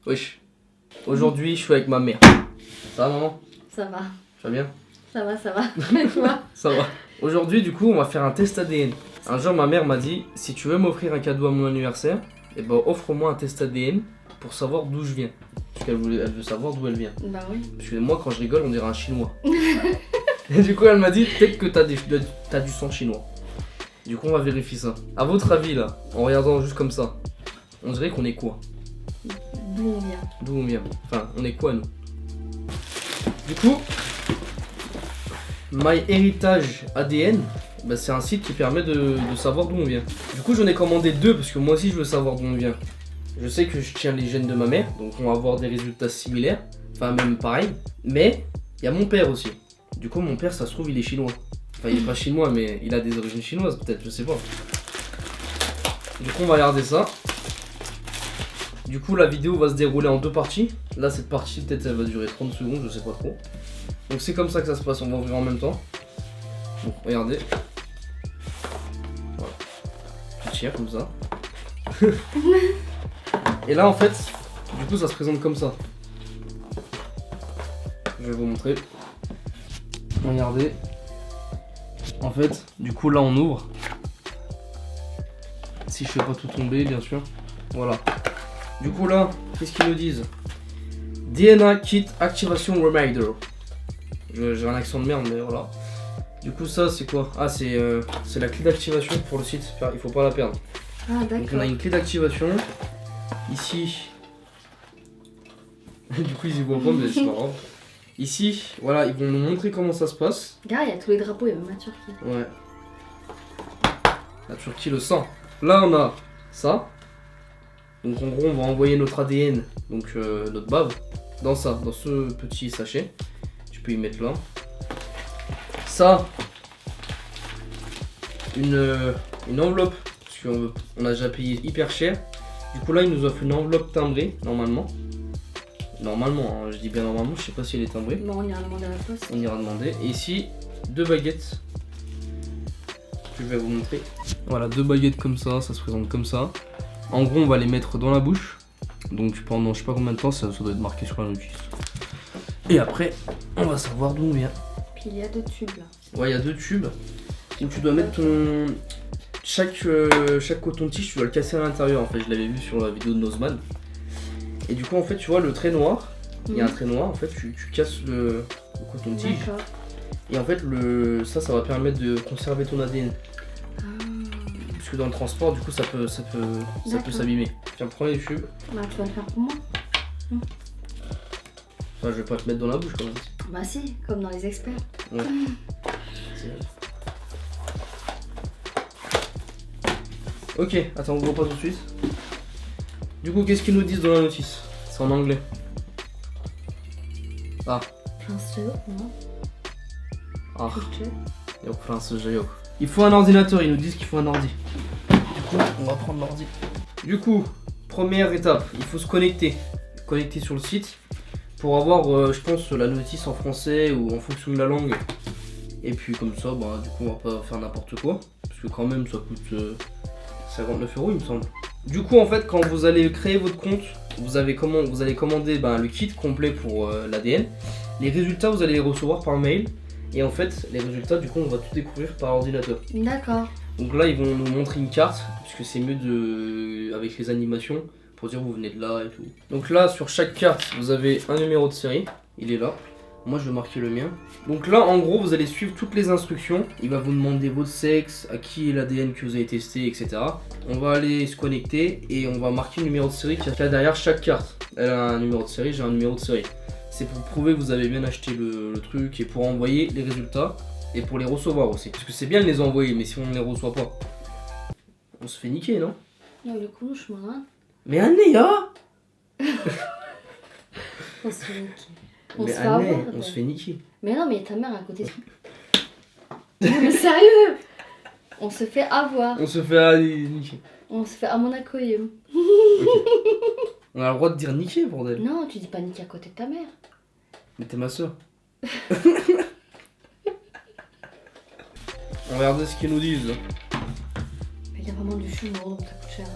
Wesh. Aujourd'hui, je suis avec ma mère. Ça va, maman? Ça va. Tu vas bien? Ça va, ça va. Et toi? Ça va. Aujourd'hui, du coup, on va faire un test ADN. Un jour, ma mère m'a dit, si tu veux m'offrir un cadeau à mon anniversaire, eh ben, offre-moi un test ADN pour savoir d'où je viens. Parce qu'elle elle veut savoir d'où elle vient. Bah oui. Parce que moi, quand je rigole, on dirait un chinois. Et du coup, elle m'a dit, peut-être que t'as du sang chinois. Du coup, on va vérifier ça. À votre avis, là, en regardant juste comme ça, on dirait qu'on est quoi? D'où on vient? D'où on vient? Enfin, on est quoi, nous? Du coup, MyHeritage ADN, bah, c'est un site qui permet de savoir d'où on vient. Du coup, j'en ai commandé 2 parce que moi aussi, je veux savoir d'où on vient. Je sais que je tiens les gènes de ma mère, donc on va avoir des résultats similaires, enfin même pareil. Mais il y a mon père aussi. Du coup, mon père, ça se trouve, il est chinois. Enfin, il est pas chinois, mais il a des origines chinoises, peut-être, je sais pas. Du coup, on va regarder ça. Du coup, la vidéo va se dérouler en 2 parties. Là, cette partie, peut-être, elle va durer 30 secondes, je sais pas trop. Donc, c'est comme ça que ça se passe, on va ouvrir en même temps. Donc, regardez. Voilà. Je tire comme ça. Et là, en fait, du coup, ça se présente comme ça. Je vais vous montrer. Regardez. En fait, du coup, là, on ouvre. Si je fais pas tout tomber, bien sûr. Voilà. Du coup, là, qu'est-ce qu'ils nous disent? DNA Kit Activation Reminder. J'ai un accent de merde, mais voilà. Du coup, ça, c'est quoi? Ah, c'est la clé d'activation pour le site. Il faut pas la perdre. Ah, Donc, on d'accord. a une clé d'activation. Ici. Du coup, ils y voient pas, mais c'est pas grave. Ici, voilà, ils vont nous montrer comment ça se passe. Regarde, il y a tous les drapeaux, il y a même la Turquie. Ouais. La Turquie, le sang. Là, on a ça. Donc, en gros, on va envoyer notre ADN, donc notre bave, dans ça, dans ce petit sachet. Tu peux y mettre là. Ça, une enveloppe, parce qu'on a déjà payé hyper cher. Du coup, là, ils nous offrent une enveloppe timbrée, normalement. Normalement, hein, je dis bien normalement, je sais pas si elle est timbrée. Bon, on ira demander à la poste. On ira demander. Et ici, 2 baguettes. Je vais vous montrer. Voilà, 2 baguettes comme ça se présente comme ça. En gros, on va les mettre dans la bouche. Donc pendant je sais pas combien de temps, ça doit être marqué sur la notice. Et après, on va savoir d'où on vient. Puis il y a 2 tubes là. Ouais, il y a 2 tubes. Où tu dois mettre ton... Chaque coton-tige, tu dois le casser à l'intérieur. En fait, je l'avais vu sur la vidéo de Nozman. Et du coup, en fait, tu vois le trait noir. Il y a un trait noir, en fait, tu casses le coton-tige. D'accord. Et en fait, ça va permettre de conserver ton ADN. Ah. Parce que dans le transport, du coup, ça peut s'abîmer. Tiens, prends les tubes. Bah, tu vas le faire pour moi? Enfin, je vais pas te mettre dans la bouche quand même. Bah, si, comme dans les experts. Ouais. C'est- Ok, attends, on ouvre pas tout de suite. Du coup, qu'est-ce qu'ils nous disent dans la notice? C'est en anglais. Ah, Français, non? ah. Culture. Yok, français, yok. Il faut un ordinateur, ils nous disent qu'il faut un ordi. Du coup, on va prendre l'ordi. Du coup, première étape, il faut se connecter. Connecter sur le site pour avoir, je pense, la notice en français ou en fonction de la langue. Et puis comme ça, bah, du coup, on va pas faire n'importe quoi. Parce que quand même, ça coûte 59 €, il me semble. Du coup, en fait, quand vous allez créer votre compte, vous allez commander le kit complet pour l'ADN. Les résultats, vous allez les recevoir par mail. Et en fait, les résultats, du coup, on va tout découvrir par ordinateur. D'accord. Donc là, ils vont nous montrer une carte, puisque c'est mieux avec les animations, pour dire vous venez de là et tout. Donc là, sur chaque carte, vous avez un numéro de série, il est là. Moi, je vais marquer le mien. Donc là, en gros, vous allez suivre toutes les instructions. Il va vous demander votre sexe, à qui est l'ADN que vous avez testé, etc. On va aller se connecter et on va marquer le numéro de série qu'il y a derrière chaque carte. Elle a un numéro de série, j'ai un numéro de série. C'est pour prouver que vous avez bien acheté le truc et pour envoyer les résultats et pour les recevoir aussi. Parce que c'est bien de les envoyer, mais si on ne les reçoit pas, on se fait niquer, non? Il y a le couche, moi. Hein. Mais Anne, hein? On se fait niquer. On Mais se fait Anne, avoir. on se fait niquer. Mais non, mais il y a ta mère à côté. Non, mais sérieux? On se fait avoir. On se fait niquer. On se fait à Monaco. Okay. On a le droit de dire niquer, bordel. Non, tu dis pas niquer à côté de ta mère. Mais t'es ma soeur. On va regarder ce qu'ils nous disent. Mais il y a vraiment du chou, donc ça coûte cher.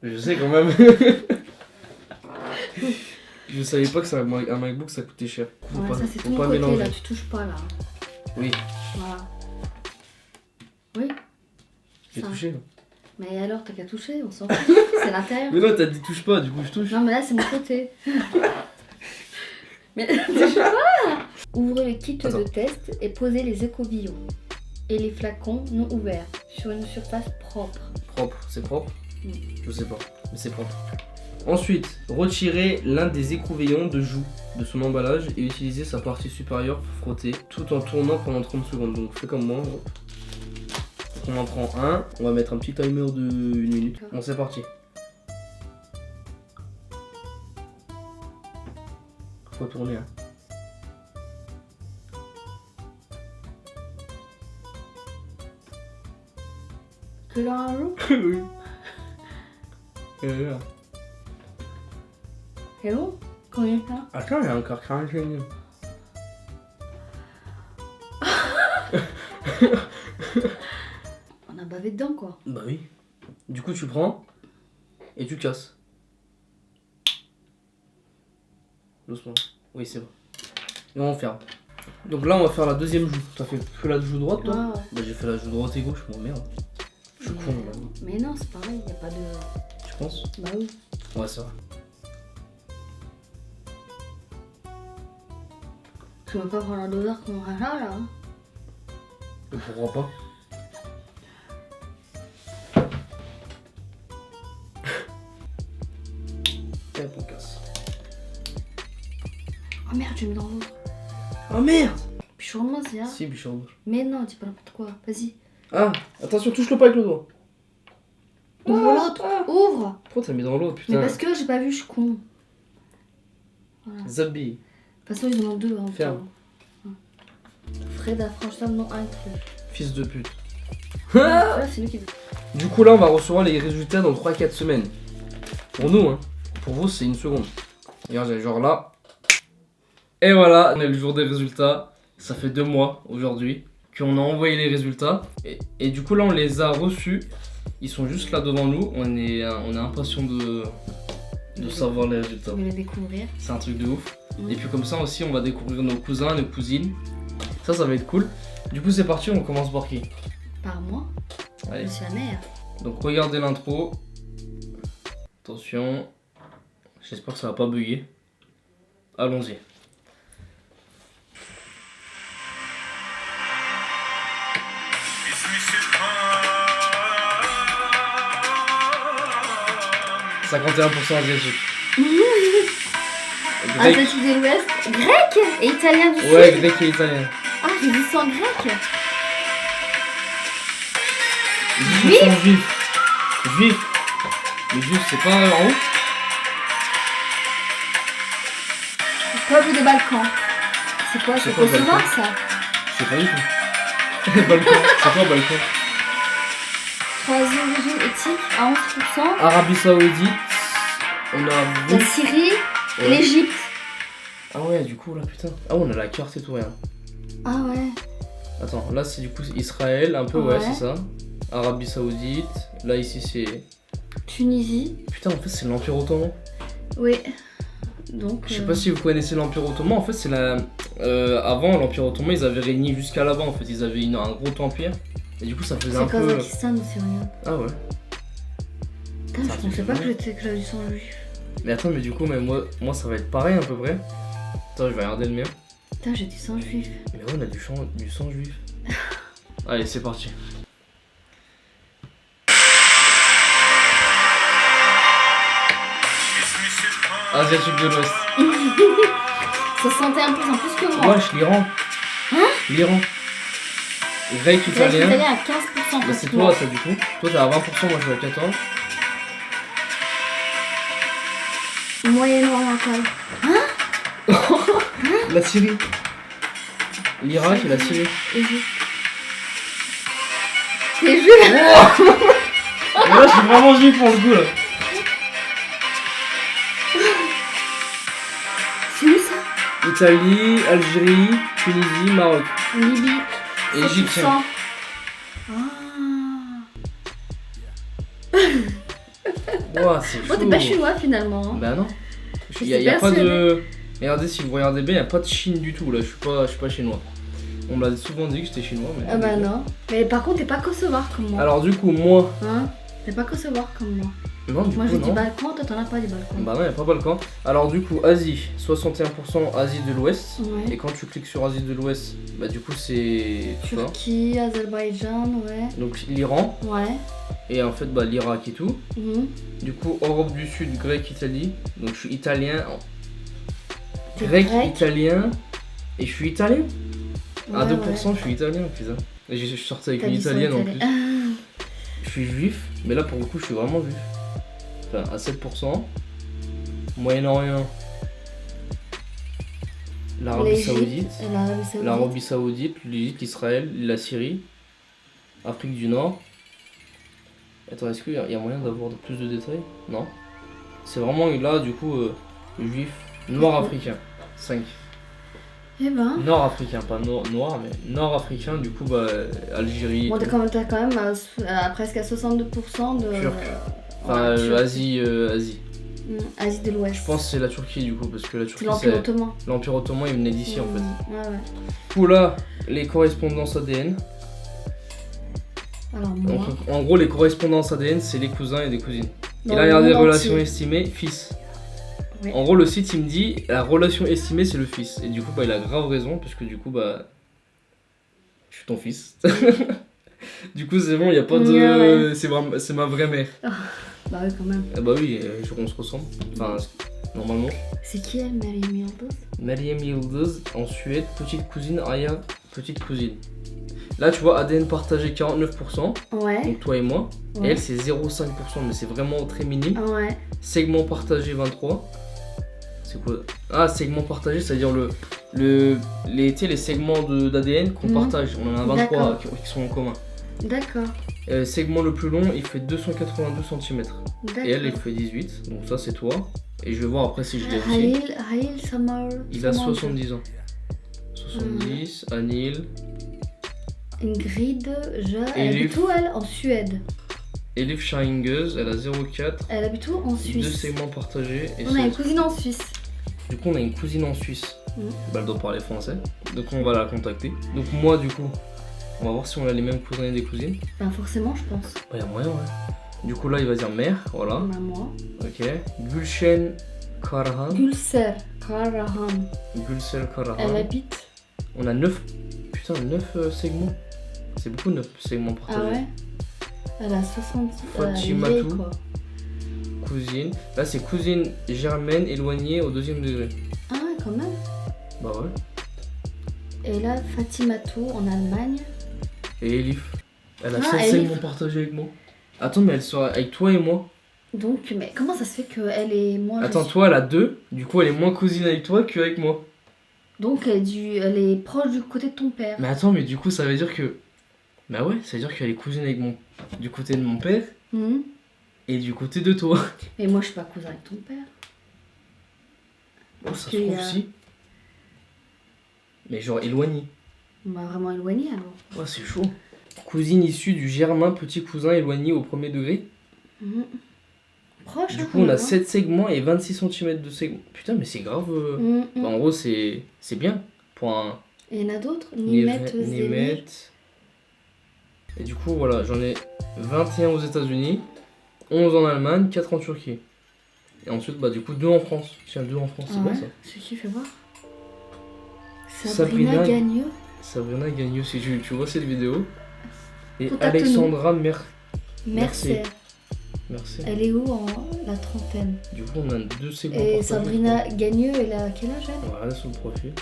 Je sais quand même. Je savais pas que ça, un MacBook ça coûtait cher. Faut Ouais, pas, ça c'est faut ton pas côté mélanger. là, tu touches pas là. Oui, Voilà. Oui. j'ai Ça. touché là. Mais alors, t'as qu'à toucher, on s'en fout. C'est l'intérieur. Mais non, t'as dit touche pas, du coup je touche. Non, mais là, c'est mon côté. Mais touche pas. Ouvrez le kit Attends. de test et posez les écouvillons et les flacons non ouverts sur une surface propre. Propre, c'est propre Mm. Je sais pas, mais c'est propre. Ensuite, retirez l'un des écouvillons de joue de son emballage et utilisez sa partie supérieure pour frotter tout en tournant pendant 30 secondes. Donc fais comme moi. Hop. Donc, on en prend un, on va mettre un petit timer de 1 minute. Bon, c'est parti. Faut tourner. Hein. Que là un jour. Oui. Là. Hello. Combien de temps? Attends, il y a encore 45 minutes. On a bavé dedans quoi. Bah oui. Du coup, tu prends et tu casses. Doucement. Oui, c'est bon. Et on ferme. Donc là, on va faire la deuxième joue. T'as fait que la joue droite, toi? Ouais. Bah, j'ai fait la joue droite et gauche. Bon, merde. Je suis con, là. Mais non, c'est pareil, y a pas de. Tu penses? Bah oui. Ouais, c'est vrai. Tu veux pas prendre un doseur comme un chat là hein? Et pourquoi pas? Et on casse. Oh merde, je mets dans l'autre. Oh merde! Bichon-moi, c'est là. Si, bichon rouge. Mais non, dis pas n'importe quoi. Vas-y. Ah, attention, touche-le pas avec le doigt. Ouvre l'autre. Ouvre. Pourquoi t'as mis dans l'autre, Mais putain? parce que j'ai pas vu, je suis con. Zabi. De toute façon, ils en ont deux. Hein, Ferme. Fred a franchement non inclus. Fils de pute. Là, c'est lui qui veut. Du coup, là, on va recevoir les résultats dans 3-4 semaines. Pour nous, hein. Pour vous, c'est 1 seconde. Regarde, genre là. Et voilà, on est le jour des résultats. Ça fait 2 mois aujourd'hui qu'on a envoyé les résultats. Et du coup, là, on les a reçus. Ils sont juste là devant nous. On est impatient de savoir les résultats. Je vais les découvrir. C'est un truc de ouf. Mm. Et puis comme ça aussi, on va découvrir nos cousins, nos cousines. Ça va être cool. Du coup, c'est parti, on commence par qui? Par moi. Allez. Je suis la mère. Donc regardez l'intro. Attention. J'espère que ça va pas bugger. Allons-y. « 51% asiatique. Grec. Asiatique de l'Ouest. Grec et italien du Ouais, Sud. grec et italien. Ah, j'ai dit sans grec. 10% juif. Juif. Mais juif, c'est pas en haut? Peuple des Balkans. C'est quoi? C'est C'est quoi, Kosovo Balkan? ça? C'est pas du tout. Balkan. C'est quoi Balkan? Troisième origine éthique à 11%. Arabie Saoudite. On a La vous. Syrie et Ouais. l'Égypte. Ah ouais, du coup là, putain. Ah, on a la carte et tout, rien. Ah ouais. Attends, là c'est du coup Israël, un peu, ouais, Ouais. c'est ça. Arabie Saoudite. Là, ici, c'est. Tunisie. Putain, en fait, c'est l'Empire Ottoman. Oui. Donc. Je sais pas si vous connaissez l'Empire Ottoman. En fait, c'est la. Avant, l'Empire Ottoman, ils avaient régné jusqu'à là-bas. En fait, ils avaient un gros empire. Et du coup, ça faisait un C'est peu. Kazakhstan, c'est rien. Ah ouais. Putain, Ça je pensais fait pas que mal. j'avais du sang juif. Mais attends, mais du coup, mais moi, ça va être pareil à peu près. Attends, je vais regarder le mien. Putain, j'ai du sang juif. Mais ouais, on a du sang juif. Allez, c'est parti. Asiatique de l'Ouest. Ça sentait un peu en plus que moi. Wesh, l'Iran. Hein? L'Iran. Grec Grec italien. italien à 15%. Bah, plus c'est que moi. toi, ça, du coup. Toi, t'es à 20%, moi, je suis à 14%. Moyen-Oriental. La Syrie. L'Irak et la Syrie. Égypte. C'est juste. Mais là, je suis vraiment juif pour le coup, là. C'est où ça? Italie, Algérie, Tunisie, Maroc. Libye. Et Égyptien. 7%. Ah. Ouah, c'est Oh, chaud. t'es pas chinois finalement. Hein. Bah non. Il y a pas de... Regardez, si vous regardez bien, il n'y a pas de Chine du tout là, je suis pas chinois. On me l'a souvent dit que j'étais chinois, mais... Ah bah non. Mais par contre, t'es pas kosovar comme moi. Alors du coup, moi... Hein? T'es pas kosovar comme moi. Non, du moi coup, j'ai non. dit Balkan, toi t'en as pas dit Balkan. Bah non, il n'y a pas Balkan. Alors du coup, Asie, 61% Asie de l'Ouest. Ouais. Et quand tu cliques sur Asie de l'Ouest, bah du coup c'est... tout ça. Turquie, Azerbaïdjan, ouais. Donc l'Iran, Ouais. et en fait bah l'Irak et tout. Mhm. Du coup, Europe du Sud, grec, Italie. Donc je suis italien. T'es Grec, italien. Et je suis italien. À Ouais, 2%, ouais. je suis italien, putain. Et je suis sorti avec T'as une dit son italienne en italien. plus. Je suis juif, mais là pour le coup, je suis vraiment juif. Enfin, à 7%. Moyen-Orient. L'Arabie Saoudite. L'Arabie Saoudite, l'Égypte, l'Israël, la Syrie. Afrique du Nord. Attends, est-ce qu'il y a moyen d'avoir plus de détails? Non. C'est vraiment là, du coup, juif. Nord-africain. 5. Eh ben. Nord-africain, pas noir, mais nord-africain, du coup, bah, Algérie. Bon, t'as quand même presque à 62% de. Turc. Enfin, Turc. Asie. Asie de l'Ouest. Je pense que c'est la Turquie, du coup, parce que la Turquie, c'est l'Empire Ottoman. L'Empire Ottoman, il venait d'ici, en fait. Ouais, ouais. Du coup, là, les correspondances ADN. Alors, moi. Donc, en gros, les correspondances ADN, c'est les cousins et les cousines. Dans Et là, le regardez, monde relations entier. estimées, fils. Oui. En gros, le site, il me dit, la relation estimée, c'est le fils. Et du coup, bah, il a grave raison, parce que du coup, bah, je suis ton fils. Du coup, c'est bon, il n'y a pas de... Ouais. C'est ma vraie mère. Bah oui, quand même. Ah bah oui, on se ressemble. Enfin, normalement. C'est qui elle, Maryam Yıldız? Meryem Yıldız, en Suède, petite cousine, Aya, petite cousine. Là, tu vois, ADN partagé 49%, Ouais. donc toi et moi. Ouais. Et elle, c'est 0,5%, mais c'est vraiment très minime. Ouais. Segment partagé 23. C'est quoi? Ah, segment partagé, c'est-à-dire les segments d'ADN qu'on partage. On en a 23 qui sont en commun. D'accord. Segment le plus long, il fait 282 cm. D'accord. Et elle, il fait 18. Donc ça, c'est toi. Et je vais voir après si je l'ai aussi. Halil Samar. Il a 70 ans. 70, Anil. Ingrid, elle habite où elle? En Suède. Elif Shahingeuse, elle a 0,4. Elle habite où? En Suisse. 2 segments partagés. Et on a une cousine en Suisse. Du coup, on a une cousine en Suisse. Bah, elle doit parler français. Donc on va la contacter. Donc moi, du coup, on va voir si on a les mêmes cousins et des cousines. Ben forcément, je pense. Bah, y a moyen, ouais. Du coup, là, il va dire mère, voilà. Ben moi. Ok. Gülşen Karahan. Gülser Karahan. Gülser Karahan. Elle habite. On a 9. Putain, 9 segments. C'est beaucoup 9 segments partagés. Ah ouais. Elle a 70. Fatimatou. Cousine. Là, c'est cousine germaine éloignée au 2e degré. Ah ouais, quand même. Bah ouais. Et là, Fatimatou en Allemagne. Et Elif. Elle a 7 Elif. segments partagés avec moi. Attends, mais elle sera avec toi et moi. Donc, mais comment ça se fait qu'elle et moi. Attends, toi, elle a 2. Du coup, elle est moins cousine avec toi qu'avec moi. Donc, elle est proche du côté de ton père. Mais attends, mais du coup, ça veut dire que. Bah ouais, ça veut dire qu'elle est cousine avec du côté de mon père et du côté de toi. Mais moi, je suis pas cousin avec ton père. Oh, ça se trouve si. Mais genre éloigné. On m'a vraiment éloigné alors. Ouais, c'est chaud. Cousine issue du germain, petit cousin éloigné au 1er degré. Proche. Du coup, on a 7 segments et 26 cm de segments. Putain, mais c'est grave. Bah, en gros, c'est bien. Pour un. Et il y en a d'autres. Nimet. Et du coup, voilà, j'en ai 21 aux États-Unis, 11 en Allemagne, 4 en Turquie. Et ensuite, bah, du coup, 2 en France. Tiens, 2 en France, c'est quoi ça? C'est qui, fais voir. Sabrina Gagneux. Sabrina Gagneux, si tu vois cette vidéo. Et Contacte-nous. Alexandra Mercer. Merci. Elle est où en la trentaine? Du coup, on a 2 segments. Et Sabrina Gagneux, elle a quel âge elle? Voilà, sur le profil.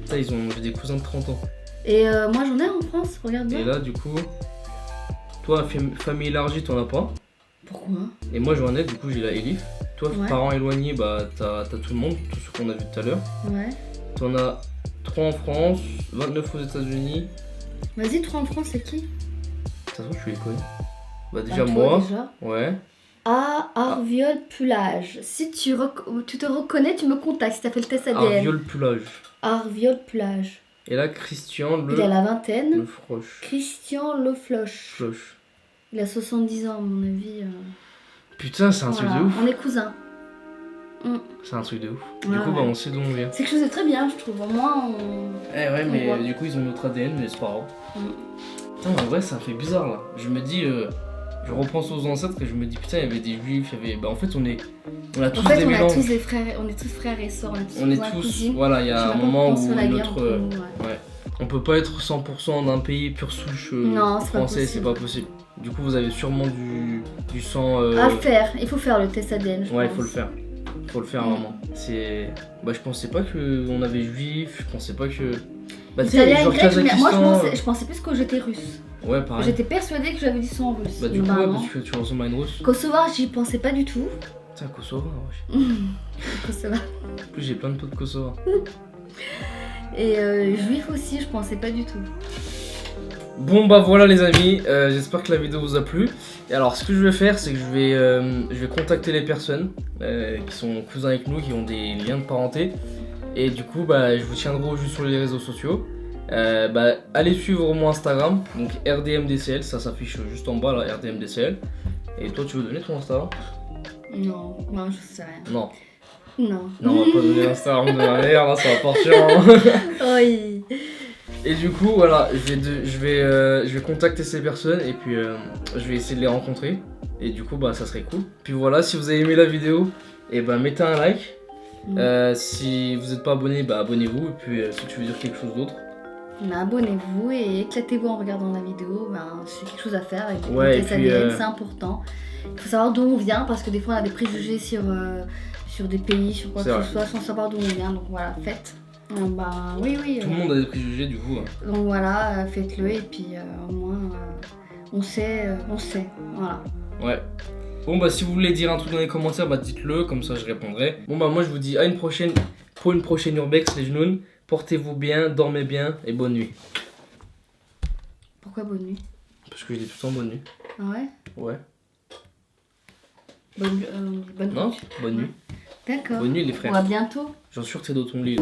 Putain, j'ai des cousins de 30 ans. Et moi j'en ai en France, regarde bien. Et là, du coup, toi, famille élargie, t'en as pas. Pourquoi? Et moi, j'en ai, du coup, j'ai la Elif. Toi, parents éloignés, bah, t'as tout le monde, tout ce qu'on a vu tout à l'heure. Ouais. T'en as 3 en France, 29 aux États-Unis. Vas-y, 3 en France, c'est qui? De toute façon, tu les connais. Bah, déjà, toi, moi. déjà. Ouais. Arviol Pulage. Si tu te reconnais, tu me contactes si t'as fait le test ADN. Arviol Pulage. Arviol Pulage. Et là, Christian Il a la vingtaine. Le Froche. Christian Le Floche. Il a 70 ans, à mon avis. Putain, c'est un truc de ouf. On est cousins. C'est un truc de ouf. Ouais, Du coup, ouais. bah, on sait d'où on vient. C'est quelque chose de très bien, je trouve. Au moins, on... Eh ouais, mais voit. du coup, ils ont notre ADN, mais c'est pas grave. Mm. Putain, en vrai, ça fait bizarre là. Je me dis, je repense aux ancêtres et je me dis, putain, il y avait des juifs, il y avait. Bah, en fait, on a tous En fait, des on a mélanges. tous des frères, on est tous frères et sœurs, on est tous On est cousins, tous. cousines. Voilà, il y Je sais a pas un moment comment où sur la guerre notre. entre nous, ouais. Ouais. On peut pas être 100% d'un pays pur souche Non, c'est pas français, c'est possible. pas possible. Du coup, vous avez sûrement du sang. À faire, il faut faire le test ADN, je Ouais, il pense. faut le faire. Faut le faire vraiment. C'est. Bah, je pensais pas qu'on avait juif, je pensais pas que. Bah, tu sais, Italien et genre grec, mais moi Kazakhstan. je pensais plus que j'étais russe. Ouais, pareil. J'étais persuadée que j'avais du sang russe. Bah, du coup, Bah, ouais, non. parce que tu ressembles à une russe. Kosovar, j'y pensais pas du tout. Putain, Kosovo, ouais. Kosovar. En plus, j'ai plein de potes Kosovo. Et juif aussi, je pensais pas du tout. Bon, bah voilà, les amis. J'espère que la vidéo vous a plu. Et alors, ce que je vais faire, c'est que je vais contacter les personnes qui sont cousins avec nous, qui ont des liens de parenté. Et du coup, bah, je vous tiendrai au jus sur les réseaux sociaux. Bah, allez suivre mon Instagram, donc RDMDCL, ça s'affiche juste en bas là, RDMDCL. Et toi, tu veux donner ton Instagram? Non, moi je sais rien. Non. Non. Non, on va pas donner l'Instagram de ma mère, là, ça va partir. Hein. Oui. Et du coup, voilà, je vais contacter ces personnes et puis je vais essayer de les rencontrer. Et du coup, bah, ça serait cool. Puis voilà, si vous avez aimé la vidéo, et bah, mettez un like. Si vous n'êtes pas abonné, bah, abonnez-vous. Et puis, si tu veux dire quelque chose d'autre. Mais abonnez-vous et éclatez-vous en regardant la vidéo, ben, c'est quelque chose à faire avec Ouais, le et test puis, ADN, c'est important. Il faut savoir d'où on vient parce que des fois on a des préjugés sur des pays, sur quoi C'est que vrai. ce soit, sans savoir d'où on vient, donc voilà, faites. Ben, oui. Tout le monde a des préjugés du coup. Hein. Donc voilà, faites-le et puis au moins on sait, voilà. Ouais. Bon bah si vous voulez dire un truc dans les commentaires, bah dites-le, comme ça je répondrai. Bon bah moi je vous dis à une prochaine, pour une prochaine Urbex les genoux. Portez-vous bien, dormez bien et bonne nuit. Pourquoi bonne nuit? Parce que je dis tout le temps bonne nuit. Ah ouais? Ouais. Bonne Non, nuit. bonne nuit. D'accord. Bonne nuit les On frères. va bientôt. J'en suis sûr que t'es dans ton lit.